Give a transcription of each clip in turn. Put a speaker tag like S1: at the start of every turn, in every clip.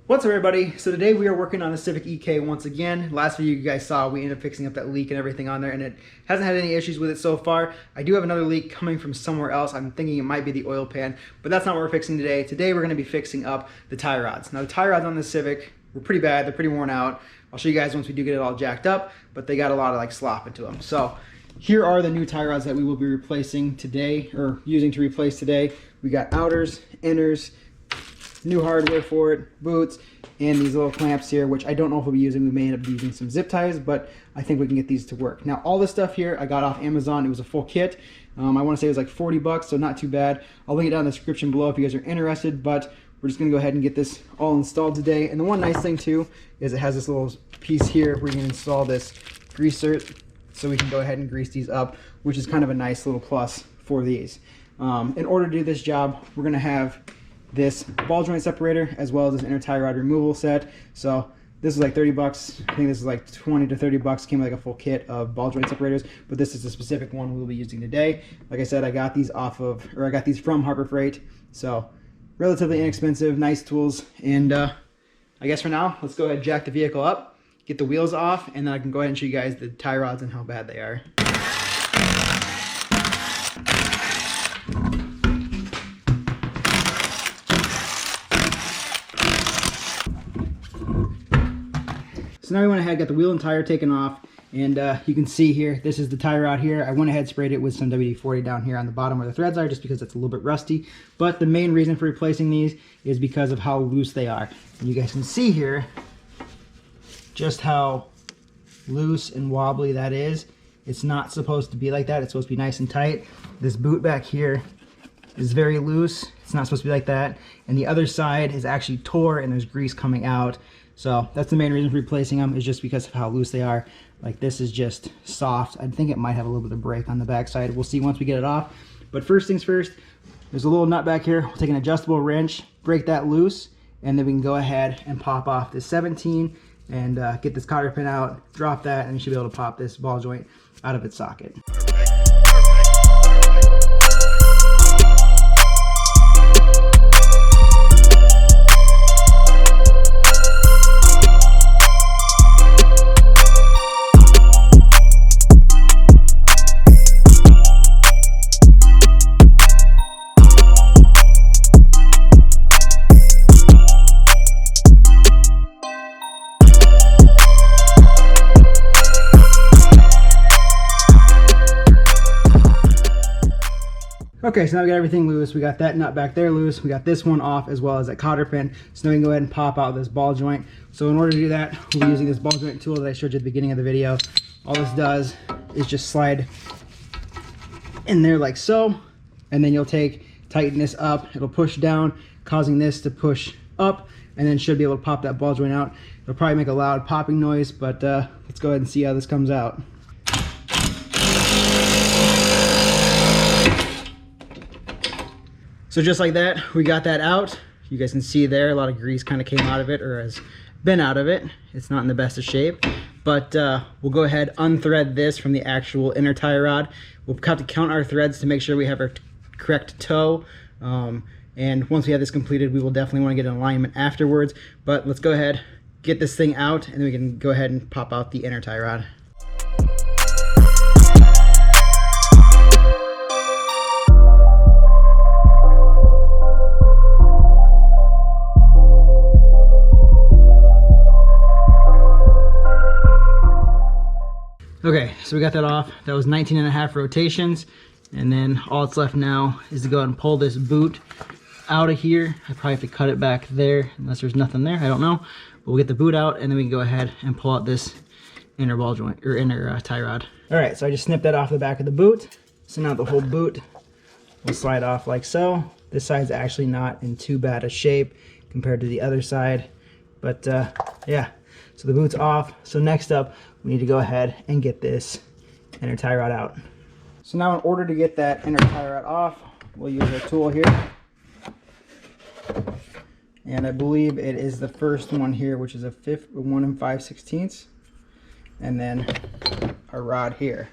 S1: What's up, everybody? So today we are working on the Civic EK once again. Last video you guys saw, we ended up fixing up that leak and everything on there, and it hasn't had any issues with it so far. I do have another leak coming from somewhere else. I'm thinking it might be the oil pan, but that's not what we're fixing today. Today we're going to be fixing up the tie rods. Now the tie rods on the Civic were pretty bad. They're pretty worn out. I'll show you guys once we do get it all jacked up, but they got a lot of like slop into them. So here are the new tie rods that we will be replacing today, or using to replace today. We got outers, inners, new hardware for it, boots, and these little clamps here, which I don't know if we'll be using. We may end up using some zip ties, but I think we can get these to work. Now, all this stuff here I got off Amazon. It was a full kit. I want to say it was like 40 bucks, so not too bad. I'll link it down in the description below if you guys are interested, but we're just going to go ahead and get this all installed today. And the one nice thing too is it has this little piece here where you can install this greaser, so we can go ahead and grease these up, which is kind of a nice little plus for these. In order to do this job, we're going to have this ball joint separator as well as this inner tie rod removal set. So this is like 30 bucks. I think this is like 20 to 30 bucks. Came with like a full kit of ball joint separators, but this is a specific one we'll be using today. Like I said, I got these I got these from Harbor Freight. So relatively inexpensive, nice tools. And I guess for now, let's go ahead and jack the vehicle up, get the wheels off, and then I can go ahead and show you guys the tie rods and how bad they are. So now we went ahead, got the wheel and tire taken off, and you can see here, this is the tie rod here. I went ahead, sprayed it with some WD-40 down here on the bottom where the threads are, just because it's a little bit rusty. But the main reason for replacing these is because of how loose they are. And you guys can see here just how loose and wobbly that is. It's not supposed to be like that. It's supposed to be nice and tight. This boot back here is very loose. It's not supposed to be like that. And the other side is actually tore and there's grease coming out. So that's the main reason for replacing them, is just because of how loose they are. Like, this is just soft. I think it might have a little bit of break on the back side. We'll see once we get it off. But first things first, there's a little nut back here. We'll take an adjustable wrench, break that loose, and then we can go ahead and pop off this 17 and get this cotter pin out, drop that, and you should be able to pop this ball joint out of its socket. Okay, so now we got everything loose. We got that nut back there loose. We got this one off, as well as that cotter pin. So now we can go ahead and pop out this ball joint. So in order to do that, we'll be using this ball joint tool that I showed you at the beginning of the video. All this does is just slide in there like so, and then you'll tighten this up. It'll push down, causing this to push up, and then should be able to pop that ball joint out. It'll probably make a loud popping noise, but let's go ahead and see how this comes out. So just like that, we got that out. You guys can see there, a lot of grease kind of came out of it, or has been out of it. It's not in the best of shape, but we'll go ahead, unthread this from the actual inner tie rod. We'll have to count our threads to make sure we have our correct toe. And once we have this completed, we will definitely want to get an alignment afterwards. But let's go ahead, get this thing out, and then we can go ahead and pop out the inner tie rod. Okay, so we got that off. That was 19.5 rotations. And then all that's left now is to go ahead and pull this boot out of here. I probably have to cut it back there, unless there's nothing there, I don't know. But we'll get the boot out, and then we can go ahead and pull out this inner ball joint, or inner tie rod. All right, so I just snipped that off the back of the boot. So now the whole boot will slide off like so. This side's actually not in too bad a shape compared to the other side. But yeah, so the boot's off. So next up, we need to go ahead and get this inner tie rod out. So now in order to get that inner tie rod off, we'll use our tool here. And I believe it is the first one here, which is a 1 5/16. And then our rod here.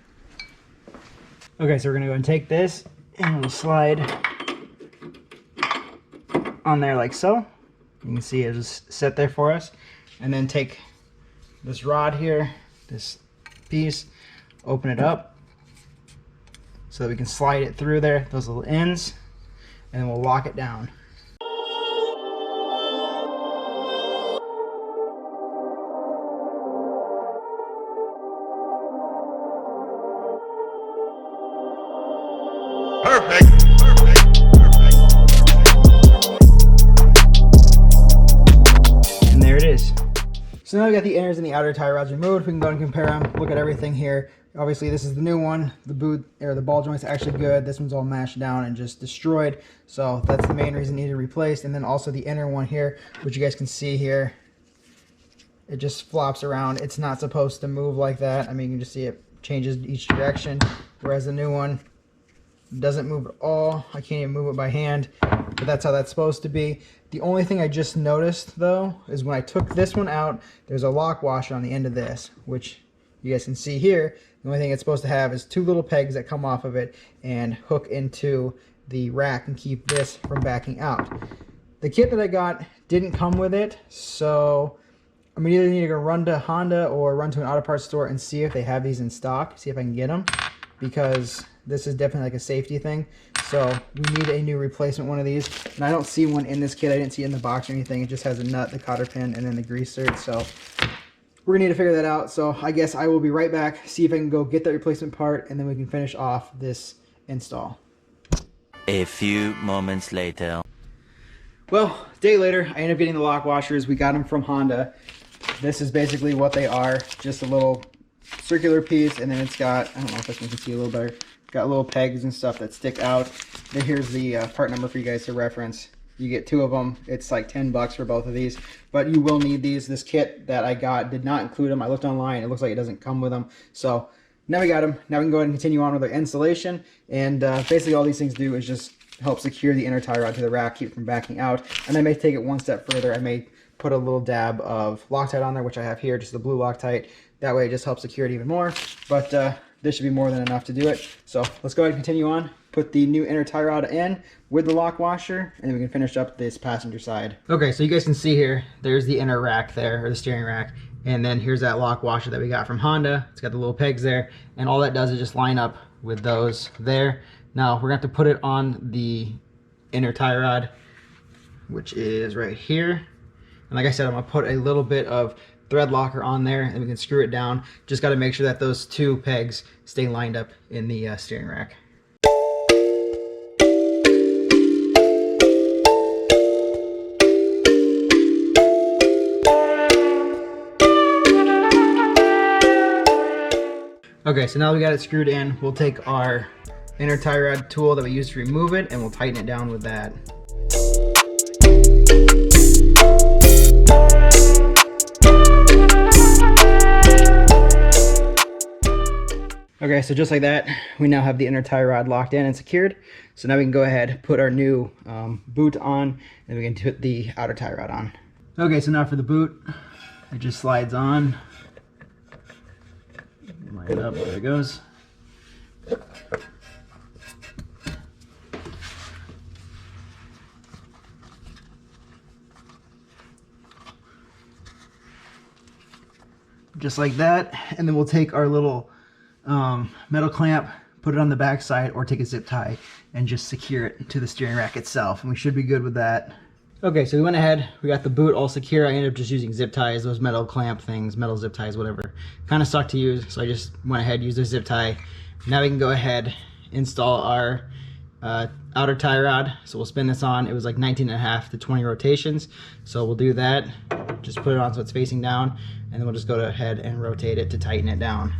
S1: Okay, so we're gonna go and take this and we'll slide on there like so. You can see it just set there for us. And then take this rod here, this piece, open it up so that we can slide it through there, those little ends, and then we'll lock it down.
S2: Perfect.
S1: And there it is. So now we got the inners and the outer tie rods removed. We can go and compare them, look at everything here. Obviously this is the new one. The boot or the ball joint's actually good. This one's all mashed down and just destroyed. So that's the main reason it needed replaced. And then also the inner one here, which you guys can see here. It just flops around. It's not supposed to move like that. I mean, you can just see it changes each direction. Whereas the new one doesn't move at all. I can't even move it by hand, but that's how that's supposed to be. The only thing I just noticed though is when I took this one out, there's a lock washer on the end of this, which you guys can see here. The only thing it's supposed to have is two little pegs that come off of it and hook into the rack and keep this from backing out. The kit that I got didn't come with it, so I'm either need to go run to Honda or run to an auto parts store and see if they have these in stock, see if I can get them, because this is definitely like a safety thing. So we need a new replacement one of these. And I don't see one in this kit. I didn't see it in the box or anything. It just has a nut, the cotter pin, and then the grease cert. So we're gonna need to figure that out. So I guess I will be right back, see if I can go get that replacement part, and then we can finish off this install.
S3: A few moments later.
S1: Well, a day later, I ended up getting the lock washers. We got them from Honda. This is basically what they are, just a little circular piece, and then it's got, I don't know if this one can see a little better, got little pegs and stuff that stick out. Then here's the part number for you guys to reference. You get two of them. It's like 10 bucks for both of these, but you will need these. This kit that I got did not include them. I looked online. It looks like it doesn't come with them. So now we got them. Now we can go ahead and continue on with our installation. And basically all these things do is just help secure the inner tie rod to the rack, keep it from backing out. And I may take it one step further. I may put a little dab of Loctite on there, which I have here, just the blue Loctite. That way it just helps secure it even more. But this should be more than enough to do it. So let's go ahead and continue on. Put the new inner tie rod in with the lock washer, and then we can finish up this passenger side. Okay, so you guys can see here, there's the inner rack there, or the steering rack. And then here's that lock washer that we got from Honda. It's got the little pegs there. And all that does is just line up with those there. Now we're gonna have to put it on the inner tie rod, which is right here. And like I said, I'm gonna put a little bit of thread locker on there and we can screw it down. Just got to make sure that those two pegs stay lined up in the steering rack. Okay, so now we got it screwed in, we'll take our inner tie rod tool that we used to remove it and we'll tighten it down with that. Okay, so just like that, we now have the inner tie rod locked in and secured. So now we can go ahead, put our new boot on, and we can put the outer tie rod on. Okay, so now for the boot, it just slides on. Line it up, there it goes. Just like that, and then we'll take our little metal clamp, put it on the back side, or take a zip tie and just secure it to the steering rack itself, and we should be good with that. Okay, so we went ahead, we got the boot all secure. I ended up just using zip ties, those metal clamp things, metal zip ties, whatever. Kind of sucked to use, so I just went ahead, used a zip tie. Now we can go ahead, install our outer tie rod. So we'll spin this on. It was like 19.5 to 20 rotations. So we'll do that, just put it on so it's facing down, and then we'll just go ahead and rotate it to tighten it down.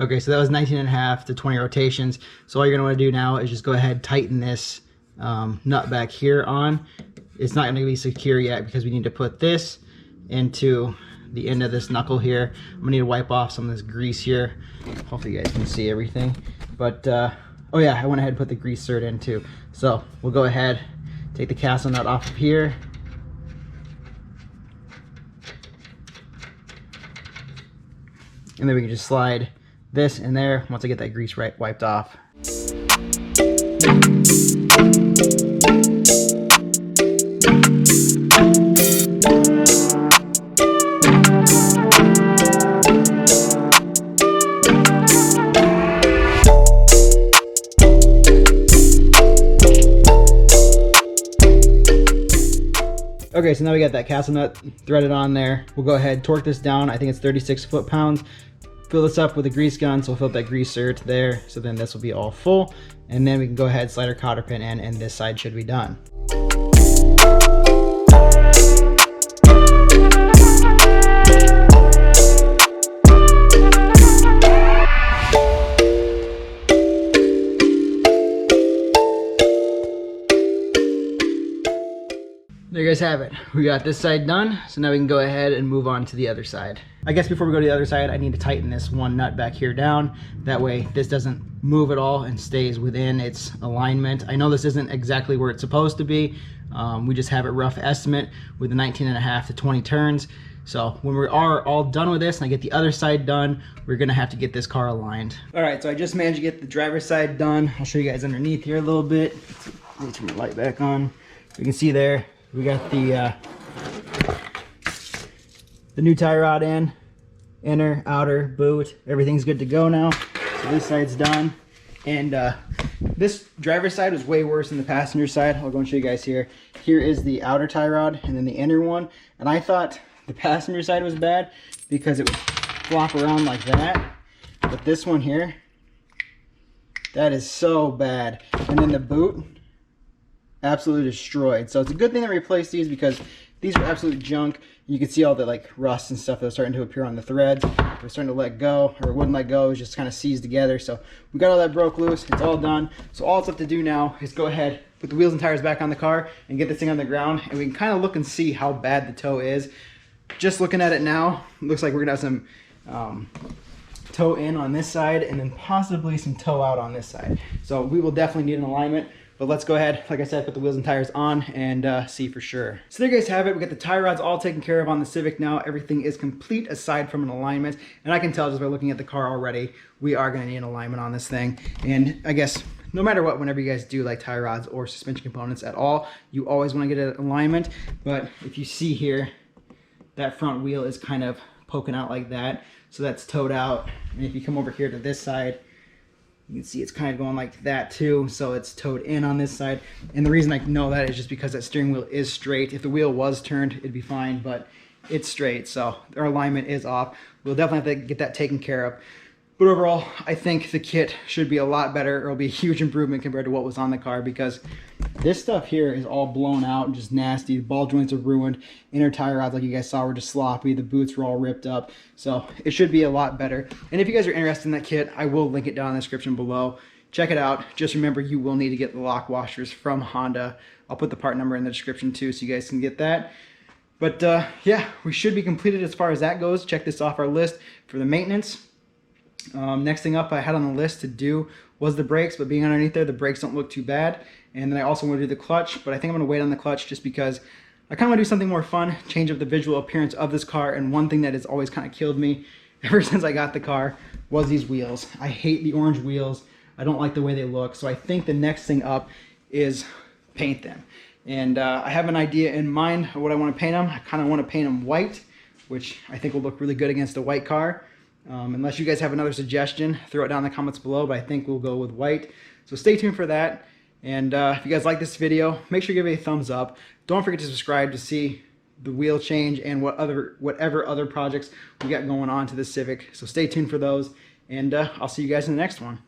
S1: Okay, so that was 19.5 to 20 rotations. So all you're gonna wanna do now is just go ahead, tighten this nut back here on. It's not gonna be secure yet because we need to put this into the end of this knuckle here. I'm gonna need to wipe off some of this grease here. Hopefully you guys can see everything. But, oh yeah, I went ahead and put the grease cert in too. So we'll go ahead, take the castle nut off of here, And then we can just slide this in there once I get that grease wiped off. Okay, so now we got that castle nut threaded on there. We'll go ahead, torque this down. I think it's 36 foot-pounds. Fill this up with a grease gun, so we'll fill up that grease cert there. So then this will be all full. And then we can go ahead, slide our cotter pin in, and this side should be done. There you guys have it. We got this side done, so now we can go ahead and move on to the other side. I guess before we go to the other side, I need to tighten this one nut back here down. That way this doesn't move at all and stays within its alignment. I know this isn't exactly where it's supposed to be. We just have a rough estimate with the 19.5 to 20 turns. So when we are all done with this and I get the other side done, we're gonna have to get this car aligned. All right, so I just managed to get the driver's side done. I'll show you guys underneath here a little bit. Let me turn the light back on. You can see there, we got the new tie rod in, inner, outer, boot, everything's good to go now. So this side's done. And this driver's side was way worse than the passenger side. I'll go and show you guys here. Here is the outer tie rod and then the inner one. And I thought the passenger side was bad because it would flop around like that. But this one here, that is so bad. And then the boot, absolutely destroyed. So it's a good thing that we replaced these because these are absolute junk. You can see all the like rust and stuff that was starting to appear on the threads. It was starting to let go, or it wouldn't let go. It was just kind of seized together. So we got all that broke loose. It's all done. So all it's left to do now is go ahead, put the wheels and tires back on the car and get this thing on the ground. And we can kind of look and see how bad the toe is. Just looking at it now, it looks like we're gonna have some toe in on this side and then possibly some toe out on this side. So we will definitely need an alignment. But let's go ahead, like I said, put the wheels and tires on and see for sure. So there you guys have it. We got the tie rods all taken care of on the Civic now. Everything is complete aside from an alignment. And I can tell just by looking at the car already, we are gonna need an alignment on this thing. And I guess no matter what, whenever you guys do like tie rods or suspension components at all, you always wanna get an alignment. But if you see here, that front wheel is kind of poking out like that. So that's towed out. And if you come over here to this side, you can see it's kind of going like that too, so it's towed in on this side. And the reason I know that is just because that steering wheel is straight. If the wheel was turned, it'd be fine, but it's straight, so our alignment is off. We'll definitely have to get that taken care of. But overall, I think the kit should be a lot better. It'll be a huge improvement compared to what was on the car because this stuff here is all blown out and just nasty. The ball joints are ruined. Inner tire rods, like you guys saw, were just sloppy. The boots were all ripped up. So it should be a lot better. And if you guys are interested in that kit, I will link it down in the description below. Check it out. Just remember, you will need to get the lock washers from Honda. I'll put the part number in the description too so you guys can get that. But yeah, we should be completed as far as that goes. Check this off our list for the maintenance. Next thing up I had on the list to do was the brakes, but being underneath there, the brakes don't look too bad. And then I also want to do the clutch, but I think I'm going to wait on the clutch just because I kind of want to do something more fun, change up the visual appearance of this car. And one thing that has always kind of killed me ever since I got the car was these wheels. I hate the orange wheels. I don't like the way they look. So I think the next thing up is paint them. And I have an idea in mind of what I want to paint them. I kind of want to paint them white, which I think will look really good against a white car. Unless you guys have another suggestion, throw it down in the comments below, but I think we'll go with white. So stay tuned for that. And if you guys like this video, make sure you give it a thumbs up. Don't forget to subscribe to see the wheel change and whatever other projects we got going on to the Civic. So stay tuned for those, and I'll see you guys in the next one.